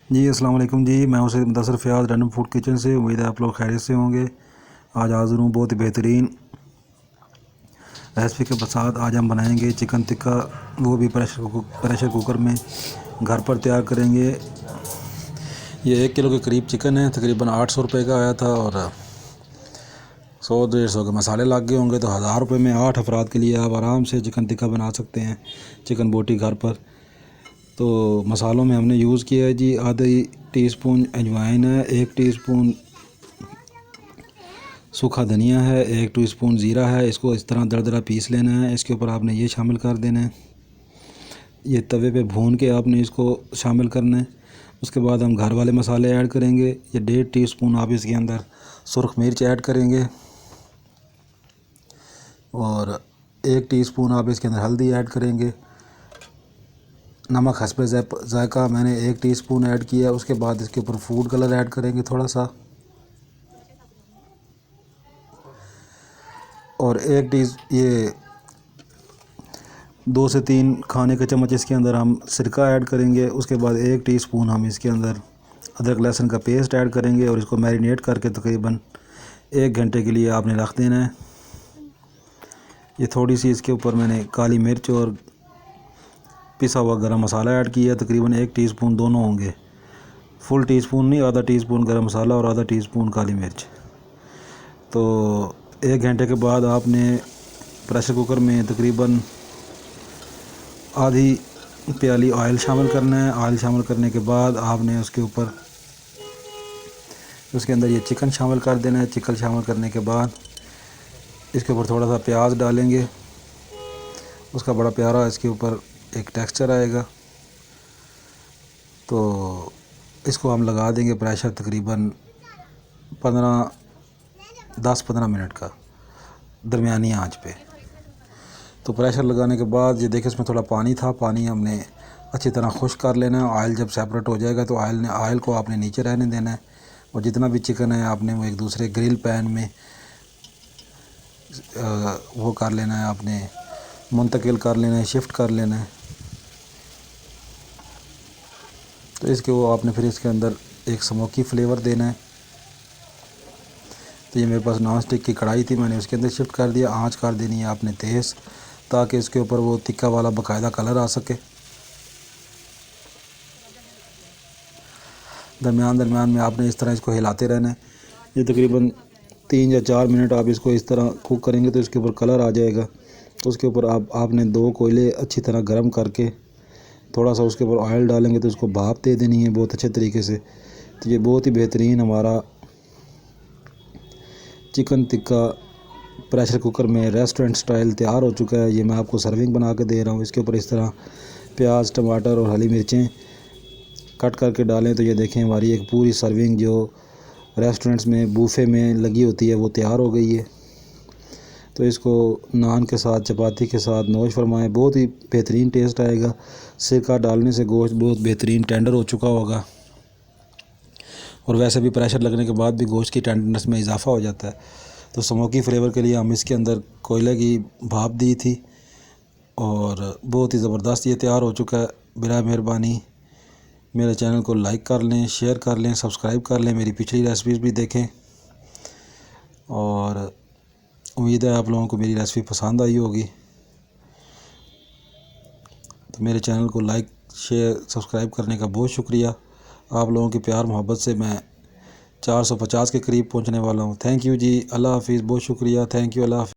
जी अस्सलाम वालेकुम जी। मैं हूं Syed Mudassir Fayaz random food kitchen से। उम्मीद है आप लोग खैरियत से होंगे। आज हाज़िर हूँ बहुत ही बेहतरीन रेसिपी के साथ। आज हम बनाएंगे चिकन टिक्का, वो भी प्रेशर कुकर में घर पर तैयार करेंगे। ये 1 किलो के करीब चिकन है, तकरीबन 800 रुपये का आया था और 100-150 के मसाले लग गए होंगे, तो 1000 रुपये में 8 अफराद के लिए आप आराम से चिकन टिक्का बना सकते हैं, चिकन बोटी घर पर। तो मसालों में हमने यूज़ किया है जी, आधी टीस्पून अजवाइन है, 1 टीस्पून सूखा धनिया है, 1 टीस्पून ज़ीरा है। इसको इस तरह दरदरा पीस लेना है। इसके ऊपर आपने ये शामिल कर देना है, ये तवे पे भून के आपने इसको शामिल करना है। उसके बाद हम घर वाले मसाले ऐड करेंगे। ये 1.5 टीस्पून आप इसके अंदर सुरख मिर्च ऐड करेंगे और 1 टीस्पून आप इसके अंदर हल्दी ऐड करेंगे। नमक हस्बे जायका मैंने 1 टीस्पून ऐड किया। उसके बाद इसके ऊपर फूड कलर ऐड करेंगे थोड़ा सा, और ये 2 से 3 खाने के चम्मच इसके अंदर हम सिरका ऐड करेंगे। उसके बाद 1 टीस्पून हम इसके अंदर अदरक लहसुन का पेस्ट ऐड करेंगे और इसको मैरिनेट करके तकरीबन 1 घंटे के लिए आपने रख देना है। ये थोड़ी सी इसके ऊपर मैंने काली मिर्च और पिसा हुआ गरम मसाला ऐड किया, तकरीबन 1 टीस्पून दोनों होंगे, फुल टीस्पून नहीं, आधा टीस्पून गरम मसाला और आधा टीस्पून काली मिर्च। तो 1 घंटे के बाद आपने प्रेशर कुकर में तकरीबन आधी प्याली ऑयल शामिल करना है। ऑयल शामिल करने के बाद आपने उसके अंदर ये चिकन शामिल कर देना है। चिकन शामिल करने के बाद इसके ऊपर थोड़ा सा प्याज डालेंगे, उसका बड़ा प्यारा इसके ऊपर एक टेक्सचर आएगा। तो इसको हम लगा देंगे प्रेशर तकरीबन 10-15 मिनट का दरमियानी आंच पे। तो प्रेशर लगाने के बाद ये देखिए, इसमें थोड़ा पानी था, पानी हमने अच्छी तरह खुश्क कर लेना है। ऑयल जब सेपरेट हो जाएगा तो ऑयल को आपने नीचे रहने देना है, और जितना भी चिकन है आपने वो एक दूसरे ग्रिल पैन में वो कर लेना है, आपने मुंतकिल कर लेना है, शिफ्ट कर लेना है। तो आपने फिर इसके अंदर एक स्मोकी फ्लेवर देना है। तो ये मेरे पास नॉन स्टिक की कढ़ाई थी, मैंने उसके अंदर शिफ्ट कर दिया। आंच कर देनी है आपने तेज़, ताकि इसके ऊपर वो तिक्का वाला बाकायदा कलर आ सके। दरमियान में आपने इस तरह इसको हिलाते रहना है। ये तकरीबन 3 या 4 मिनट आप इसको इस तरह कुक करेंगे तो इसके ऊपर कलर आ जाएगा। तो उसके ऊपर आपने 2 कोयले अच्छी तरह गर्म करके थोड़ा सा उसके ऊपर ऑयल डालेंगे तो उसको भाप दे देनी है बहुत अच्छे तरीके से। तो ये बहुत ही बेहतरीन हमारा चिकन टिक्का प्रेशर कुकर में रेस्टोरेंट स्टाइल तैयार हो चुका है। ये मैं आपको सर्विंग बना के दे रहा हूँ। इसके ऊपर इस तरह प्याज, टमाटर और हरी मिर्चें कट करके डालें तो ये देखें, हमारी एक पूरी सर्विंग जो रेस्टोरेंट्स में बूफे में लगी होती है वो तैयार हो गई है। तो इसको नान के साथ, चपाती के साथ नोश फरमाएँ, बहुत ही बेहतरीन टेस्ट आएगा। सिरका डालने से गोश्त बहुत बेहतरीन टेंडर हो चुका होगा, और वैसे भी प्रेशर लगने के बाद भी गोश्त की टेंडरनेस में इजाफ़ा हो जाता है। तो स्मोकी फ्लेवर के लिए हम इसके अंदर कोयले की भाप दी थी, और बहुत ही ज़बरदस्त ये तैयार हो चुका है। बिला मेहरबानी मेरे चैनल को लाइक कर लें, शेयर कर लें, सब्सक्राइब कर लें, मेरी पिछली रेसिपीज़ भी देखें, और उम्मीद है आप लोगों को मेरी रेसिपी पसंद आई होगी। तो मेरे चैनल को लाइक, शेयर, सब्सक्राइब करने का बहुत शुक्रिया। आप लोगों की प्यार मोहब्बत से मैं 450 के करीब पहुंचने वाला हूं। थैंक यू जी, अल्लाह हाफिज़, बहुत शुक्रिया, थैंक यू, अल्लाह हाफिज़।